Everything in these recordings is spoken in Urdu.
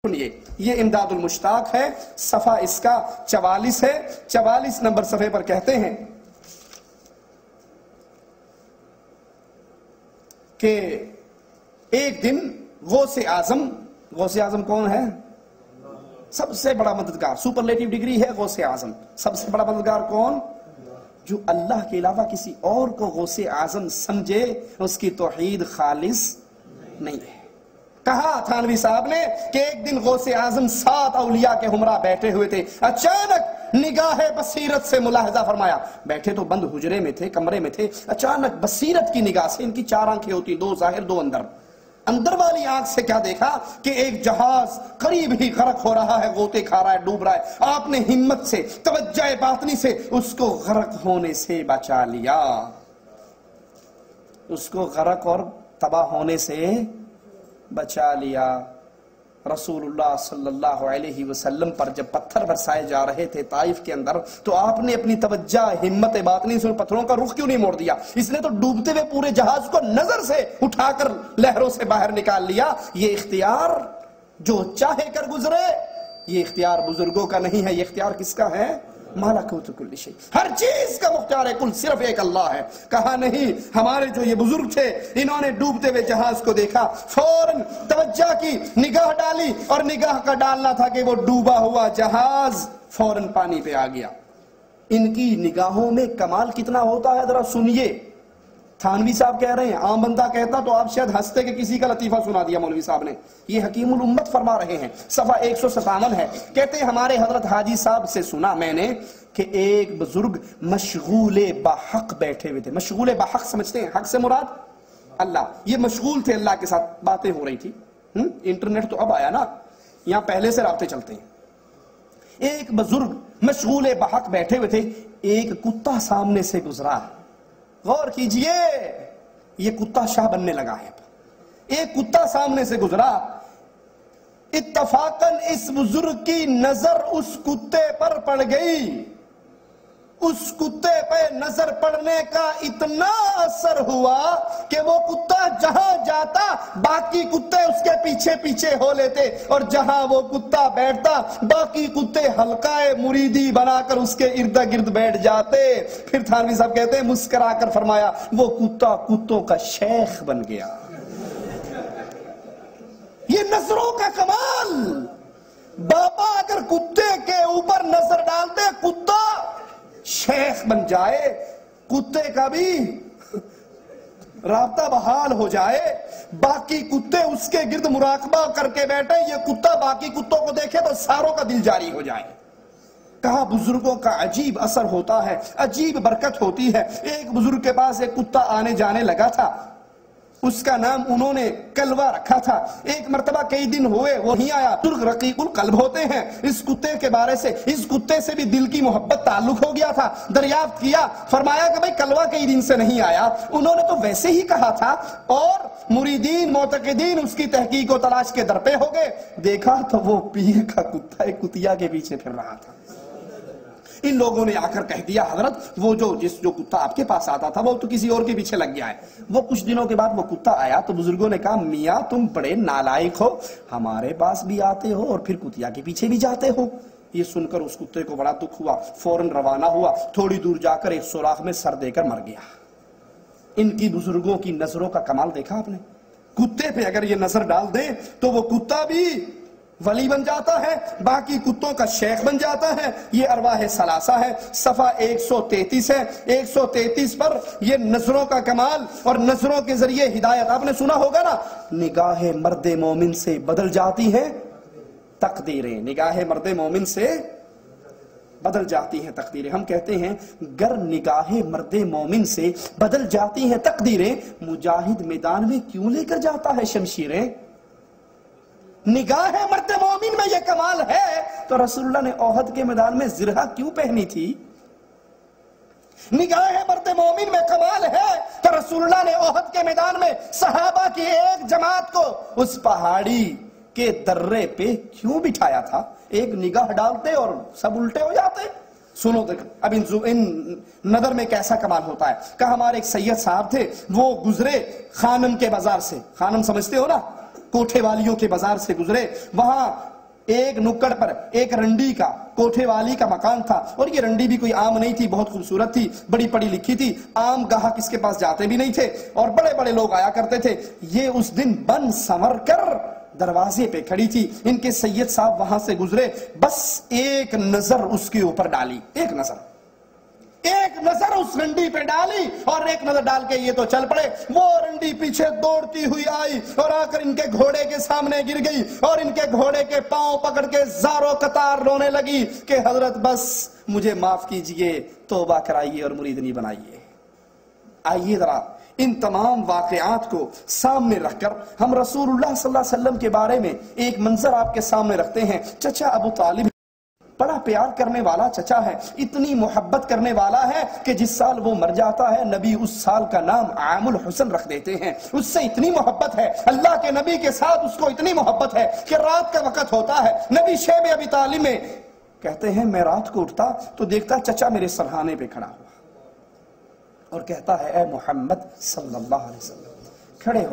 یہ امداد المشتاق ہے، صفحہ اس کا 44 ہے۔ 44 نمبر صفحے پر کہتے ہیں کہ ایک دن غوث اعظم کون ہے؟ سب سے بڑا مددگار، سپرلیٹیو ڈگری ہے غوث اعظم۔ سب سے بڑا مددگار کون؟ جو اللہ کے علاوہ کسی اور کو غوث اعظم سمجھے، اس کی توحید خالص نہیں ہے۔ کہا تھانوی صاحب نے کہ ایک دن غوث اعظم 7 اولیاء کے ہمراہ بیٹھے ہوئے تھے، اچانک نگاہ بصیرت سے ملاحظہ فرمایا، بیٹھے تو بند حجرے میں تھے، کمرے میں تھے، اچانک بصیرت کی نگاہ سے، ان کی 4 آنکھیں ہوتی، 2 ظاہر 2 اندر والی آنکھ سے کیا دیکھا کہ ایک جہاز قریب ہی غرق ہو رہا ہے، غوطے کھا رہا ہے، ڈوب رہا ہے۔ آپ نے ہمت سے، توجہ باطنی سے اس کو غرق ہونے سے بچا لیا، اس کو غرق اور تباہ ہونے سے بچا لیا۔ رسول اللہ صلی اللہ علیہ وسلم پر جب پتھر برسائے جا رہے تھے طائف کے اندر، تو آپ نے اپنی توجہ ہمت باطنی سے ان پتھروں کا رخ کیوں نہیں موڑ دیا؟ اس نے تو ڈوبتے ہوئے پورے جہاز کو نظر سے اٹھا کر لہروں سے باہر نکال لیا۔ یہ اختیار جو چاہے کر گزرے، یہ اختیار بزرگوں کا نہیں ہے، یہ اختیار کس کا ہے؟ مالکوت کل شیء، ہر چیز کا مختار کل صرف ایک اللہ ہے۔ کہا نہیں، ہمارے جو یہ بزرگ تھے، انہوں نے ڈوبتے ہوئے جہاز کو دیکھا، فوراً توجہ کی، نگاہ ڈالی، اور نگاہ کا ڈالنا تھا کہ وہ ڈوبا ہوا جہاز فوراً پانی پہ آ گیا۔ ان کی نگاہوں میں کمال کتنا ہوتا ہے ذرا سنیے۔ تھانوی صاحب کہہ رہے ہیں، عام بندہ کہتا تو آپ شاید ہنستے کہ کسی کا لطیفہ سنا دیا مولوی صاحب نے۔ یہ حکیم الامت فرما رہے ہیں، صفحہ 157 ہے، کہتے ہیں ہمارے حضرت حاجی صاحب سے سنا میں نے کہ ایک بزرگ مشغول بحق بیٹھے ہوئے تھے۔ مشغول بحق سمجھتے ہیں؟ حق سے مراد اللہ۔ یہ مشغول تھے، اللہ کے ساتھ باتیں ہو رہی تھی۔ انٹرنیٹ تو اب آیا نا، یہاں پہلے سے رابطے چلتے ہیں۔ ایک بزرگ مشغول بحق بیٹھے ہوئے تھے، ایک کتا سامنے سے گزرا۔ غور کیجئے، یہ کتا شاہ بننے لگا ہے۔ ایک کتا سامنے سے گزرا، اتفاقاً اس بزرگ کی نظر اس کتے پر پڑ گئی۔ اس کتے پہ نظر پڑنے کا اتنا اثر ہوا کہ وہ کتا جہاں جاتا باقی کتے اس کے پیچھے پیچھے ہو لیتے، اور جہاں وہ کتا بیٹھتا باقی کتے حلقہ مریدی بنا کر اس کے ارد گرد بیٹھ جاتے۔ پھر تھانوی صاحب کہتے ہیں مسکرا کر فرمایا، وہ کتا کتوں کا شیخ بن گیا۔ یہ نظروں کا کمال۔ بابا اگر کتے کے اوپر نظر ڈالتے، کتا شیخ بن جائے، کتے کا بھی رابطہ بحال ہو جائے، باقی کتے اس کے گرد مراقبہ کر کے بیٹھے، یہ کتا باقی کتوں کو دیکھے تو ساروں کا دل جاری ہو جائے۔ کہا بزرگوں کا عجیب اثر ہوتا ہے، عجیب برکت ہوتی ہے۔ ایک بزرگ کے پاس ایک کتا آنے جانے لگا تھا، اس کا نام انہوں نے کلوہ رکھا تھا۔ ایک مرتبہ کئی دن ہوئے وہ نہیں آیا۔ بزرگ رقیق القلب ہوتے ہیں، اس کتے کے بارے سے، اس کتے سے بھی دل کی محبت تعلق ہو گیا تھا۔ دریافت کیا، فرمایا کہ بھئی کلوہ کئی دن سے نہیں آیا۔ انہوں نے تو ویسے ہی کہا تھا، اور مریدین معتقدین اس کی تحقیق و تلاش کے در پہ ہو گئے۔ دیکھا تو وہ پیر کا کتا ایک کتیا کے پیچھے پھر رہا تھا۔ ان لوگوں نے آ کر کہہ دیا، حضرت وہ جو کتا آپ کے پاس آتا تھا وہ تو کسی اور کے پیچھے لگ گیا ہے۔ وہ کچھ دنوں کے بعد وہ کتا آیا تو بزرگوں نے کہا، میاں تم بڑے نالائق ہو، ہمارے پاس بھی آتے ہو اور پھر کتیا کے پیچھے بھی جاتے ہو۔ یہ سن کر اس کتے کو بڑا دکھ ہوا، فوراً روانہ ہوا، تھوڑی دور جا کر ایک سوراخ میں سر دے کر مر گیا۔ ان کی بزرگوں کی نظروں کا کمال دیکھا آپ نے؟ کتے پہ اگر یہ نظر ڈال دے تو وہ کتا بھی ولی بن جاتا ہے، باقی کتوں کا شیخ بن جاتا ہے۔ یہ ارواح ثلاثہ ہے، صفحہ 133 ہے۔ 133 پر یہ نظروں کا کمال اور نظروں کے ذریعے ہدایت۔ آپ نے سنا ہوگا نا، نگاہ مرد مومن سے بدل جاتی ہیں تقدیریں، نگاہ مرد مومن سے بدل جاتی ہیں تقدیریں۔ ہم کہتے ہیں گر نگاہ مرد مومن سے بدل جاتی ہیں تقدیریں، مجاہد میدان میں کیوں لے کر جاتا ہے شمشیریں؟ نگاہ مرد مومن میں یہ کمال ہے تو رسول اللہ نے احد کے میدان میں زرہ کیوں پہنی تھی؟ نگاہ مرد مومن میں کمال ہے تو رسول اللہ نے احد کے میدان میں صحابہ کی ایک جماعت کو اس پہاڑی کے درے پہ کیوں بٹھایا تھا؟ ایک نگاہ ڈالتے اور سب الٹے ہو جاتے۔ سنو دیکھ اب ان نظر میں کیسا کمال ہوتا ہے۔ کہ ہمارے ایک سید صاحب تھے، وہ گزرے خانم کے بازار سے۔ خانم سمجھتے ہو نا؟ کوٹھے والیوں کے بازار سے گزرے، وہاں ایک نکڑ پر ایک رنڈی کا کوٹھے والی کا مکان تھا، اور یہ رنڈی بھی کوئی عام نہیں تھی، بہت خوبصورت تھی، بڑی پڑھی لکھی تھی، عام گاہک اس کے پاس جاتے بھی نہیں تھے، اور بڑے بڑے لوگ آیا کرتے تھے۔ یہ اس دن بن سنور کر دروازے پہ کھڑی تھی، ان کے سید صاحب وہاں سے گزرے، بس ایک نظر اس کے اوپر ڈالی، ایک نظر اس رنڈی پہ ڈالی، اور ایک نظر ڈال کے یہ تو چل پڑے۔ وہ رنڈی پیچھے دوڑتی ہوئی آئی اور آ کر ان کے گھوڑے کے سامنے گر گئی، اور ان کے گھوڑے کے پاؤں پکڑ کے زاروں قطار رونے لگی کہ حضرت بس مجھے معاف کیجئے، توبہ کرائیے اور مرید نہیں بنائیے۔ آئیے ذرا ان تمام واقعات کو سامنے رکھ کر ہم رسول اللہ صلی اللہ علیہ وسلم کے بارے میں ایک منظر آپ کے سامنے رکھتے ہیں۔ چچا ابو طالب بڑا پیار کرنے والا چچا ہے، اتنی محبت کرنے والا ہے کہ جس سال وہ مر جاتا ہے نبی اس سال کا نام عام الحسن رکھ دیتے ہیں۔ اس سے اتنی محبت ہے، اللہ کے نبی کے ساتھ اس کو اتنی محبت ہے کہ رات کا وقت ہوتا ہے، نبی شیب ابی طالب میں کہتے ہیں میں رات کو اٹھتا تو دیکھتا چچا میرے سرہانے پہ کھڑا ہوا اور کہتا ہے اے محمد صلی اللہ علیہ وسلم کھڑے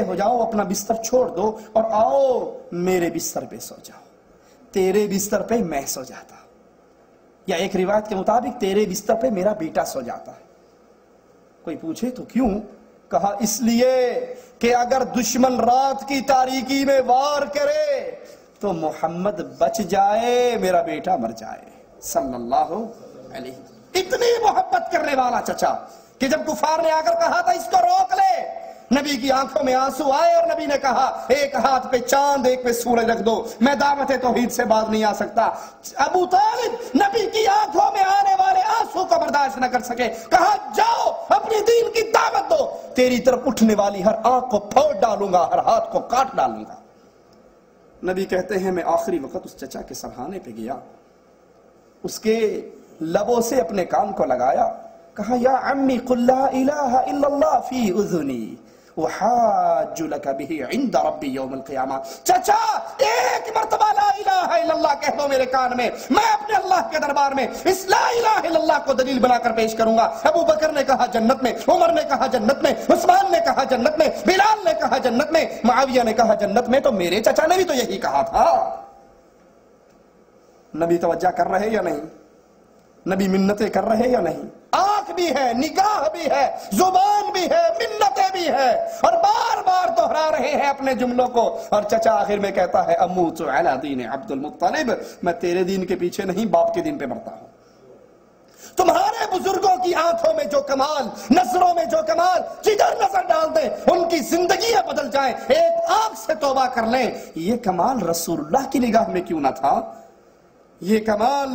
ہو جاؤ، اپنا بستر چھوڑ دو اور آؤ میرے بستر پہ سو جاؤ، تیرے بستر پہ میں سو جاتا، یا ایک روایت کے مطابق تیرے بستر پہ میرا بیٹا سو جاتا ہے۔ کوئی پوچھے تو کیوں؟ کہا اس لیے کہ اگر دشمن رات کی تاریکی میں وار کرے تو محمد بچ جائے، میرا بیٹا مر جائے صلی اللہ علیہ وسلم۔ اتنی محبت کرنے والا چچا کہ جب کفار نے آ کر کہا تھا اس کو روک لے، نبی کی آنکھوں میں آنسو آئے اور نبی نے کہا ایک ہاتھ پہ چاند ایک پہ سورج رکھ دو، میں دعوت توحید سے باز نہیں آ سکتا۔ ابو طالب نبی کی آنکھوں میں آنے والے آنسو کو برداشت نہ کر سکے، کہا جاؤ اپنی دین کی دعوت دو، تیری طرف اٹھنے والی ہر آنکھ کو پھوڑ ڈالوں گا، ہر ہاتھ کو کاٹ ڈالوں گا۔ نبی کہتے ہیں میں آخری وقت اس چچا کے سرہانے پہ گیا، اس کے لبوں سے اپنے کان کو لگایا، کہا یا عمی قل لا الہ الا اللہ فی اذنی وحاج لک بہ عند ربی یوم القیامہ۔ چچا ایک مرتبہ لا الہ الا اللہ کہہ دو میرے کان میں اپنے اللہ کے دربار میں اس لا الہ الا اللہ کو دلیل بنا کر پیش کروں گا۔ ابو بکر نے کہا جنت میں، عمر نے کہا جنت میں، عثمان نے کہا جنت میں، بلال نے کہا جنت میں، معاویہ نے کہا جنت میں، تو میرے چچا نے بھی تو یہی کہا تھا۔ نبی توجہ کر رہے یا نہیں؟ نبی منتیں کر رہے یا نہیں؟ آنکھ بھی ہے، نگاہ بھی ہے، زبان بھی ہے، منتیں بھی ہے، اور بار بار دہرا رہے ہیں اپنے جملوں کو۔ اور چچا آخر میں کہتا ہے اموت علی دین عبد المطلب، میں تیرے دین کے پیچھے نہیں باپ کے دین پہ مرتا ہوں۔ تمہارے بزرگوں کی آنکھوں میں جو کمال، نظروں میں جو کمال، جدھر نظر ڈال دیں ان کی زندگیاں بدل جائیں، ایک آنکھ سے توبہ کر لیں۔ یہ کمال رسول اللہ کی نگاہ میں کیوں نہ تھا؟ یہ کمال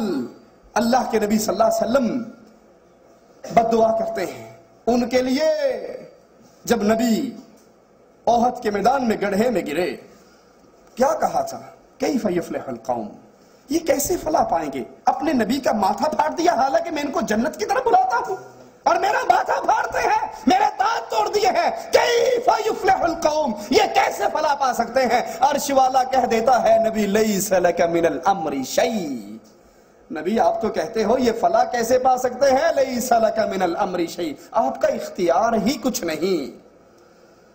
اللہ کے نبی صلی اللہ علیہ وسلم بد دعا کرتے ہیں ان کے لیے۔ جب نبی احد کے میدان میں گڑھے میں گرے، کیا کہا تھا؟ کیف یفلح القوم، یہ کیسے فلاح پائیں گے؟ اپنے نبی کا ماتھا پھاڑ دیا، حالانکہ میں ان کو جنت کی طرف بلاتا ہوں اور میرا ماتھا پھاڑتے ہیں، میرے دانت توڑ دیے ہیں، کیف یفلح القوم، یہ کیسے فلاح پا سکتے ہیں؟ عرش والا کہہ دیتا ہے نبی لیس لک من الامر شیء، نبی آپ تو کہتے ہو یہ فلاح کیسے پا سکتے ہیں؟ لیس لک من الامر شیء، آپ کا اختیار ہی کچھ نہیں۔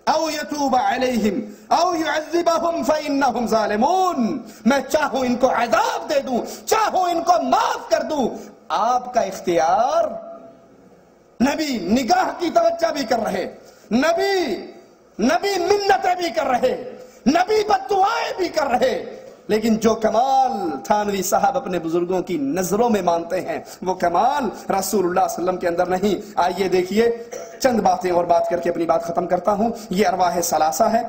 او یتوب علیہم او یعذبہم فانہم ظالمون، میں چاہوں ان کو عذاب دے دوں، چاہوں ان کو معاف کر دوں، آپ کا اختیار۔ نبی نگاہ کی توجہ بھی کر رہے، نبی منتیں بھی کر رہے، نبی بد دعائیں بھی کر رہے، لیکن جو کمال تھانوی صاحب اپنے بزرگوں کی نظروں میں مانتے ہیں وہ کمال رسول اللہ صلی اللہ علیہ وسلم کے اندر نہیں۔ آئیے دیکھیے چند باتیں اور بات کر کے اپنی بات ختم کرتا ہوں۔ یہ ارواح ثلاثہ ہے،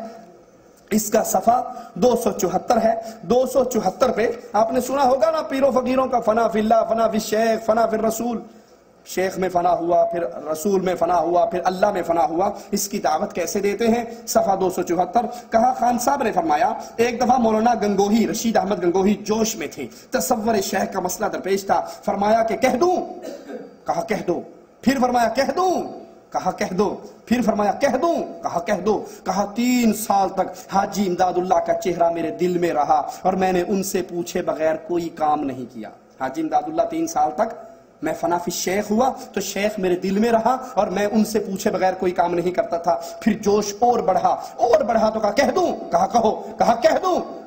اس کا صفحہ 274 ہے۔ 274 پہ آپ نے سنا ہوگا نا پیروں فقیروں کا فنا فی اللہ، فنا فی الشیخ، فنا فی الرسول، شیخ میں فنا ہوا، پھر رسول میں فنا ہوا، پھر اللہ میں فنا ہوا۔ اس کی دعوت کیسے دیتے ہیں؟ صفحہ 274 کہا خان صاحب نے فرمایا ایک دفعہ مولانا گنگوہی، رشید احمد گنگوہی جوش میں تھے، تصور شیخ کا مسئلہ درپیش تھا، فرمایا کہ کہہ دوں؟ کہا کہہ دو، پھر فرمایا کہہ دوں؟ کہا کہہ دو، پھر فرمایا کہہ دوں؟ کہا کہہ دو۔ کہا 3 سال تک حاجی امداد اللہ کا چہرہ میرے دل میں رہا اور میں نے ان سے پوچھے بغیر کوئی کام نہیں کیا۔ حاجی امداد اللہ 3 سال تک میں فنا فی الشیخ ہوا تو شیخ میرے دل میں رہا اور میں ان سے پوچھے بغیر کوئی کام نہیں کرتا تھا. پھر جوش اور بڑھا تو کہا کہہ دوں, کہا کہو, کہا کہہ دوں.